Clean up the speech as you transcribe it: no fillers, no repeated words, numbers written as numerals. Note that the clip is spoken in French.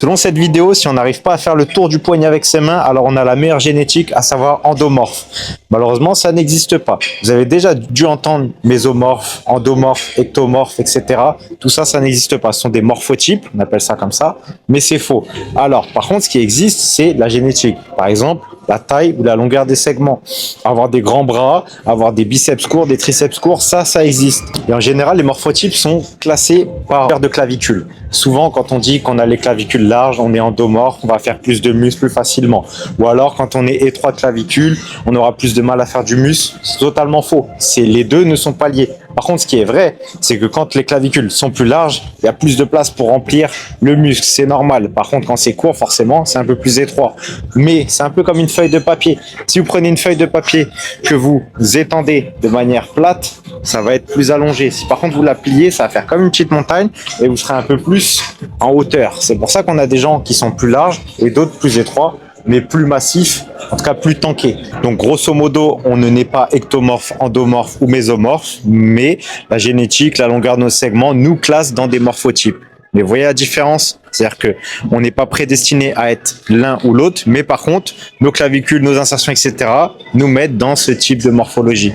Selon cette vidéo, si on n'arrive pas à faire le tour du poignet avec ses mains, alors on a la meilleure génétique, à savoir endomorphe. Malheureusement, ça n'existe pas. Vous avez déjà dû entendre mésomorphe, endomorphe, ectomorphe, etc. Tout ça, ça n'existe pas. Ce sont des morphotypes, on appelle ça comme ça, mais c'est faux. Alors, par contre, ce qui existe, c'est la génétique. Par exemple, la taille ou la longueur des segments. Avoir des grands bras, avoir des biceps courts, des triceps courts, ça existe. Et en général, les morphotypes sont classés par paire de clavicules. Souvent, quand on dit qu'on a les clavicules larges, on est endomorphe, on va faire plus de muscles plus facilement. Ou alors, quand on est étroit de clavicule, on aura plus de mal à faire du muscle. C'est totalement faux. Les deux ne sont pas liés. Par contre, ce qui est vrai, c'est que quand les clavicules sont plus larges, il y a plus de place pour remplir le muscle. C'est normal. Par contre, quand c'est court, forcément, c'est un peu plus étroit. Mais c'est un peu comme une feuille de papier. Si vous prenez une feuille de papier que vous étendez de manière plate, ça va être plus allongé. Si par contre vous la pliez, ça va faire comme une petite montagne et vous serez un peu plus en hauteur. C'est pour ça qu'on a des gens qui sont plus larges et d'autres plus étroits, mais plus massifs, en tout cas plus tankés. Donc grosso modo, on ne naît pas ectomorphe, endomorphe ou mésomorphe, mais la génétique, la longueur de nos segments nous classe dans des morphotypes. Mais vous voyez la différence? C'est-à-dire que on n'est pas prédestiné à être l'un ou l'autre, mais par contre, nos clavicules, nos insertions, etc., nous mettent dans ce type de morphologie.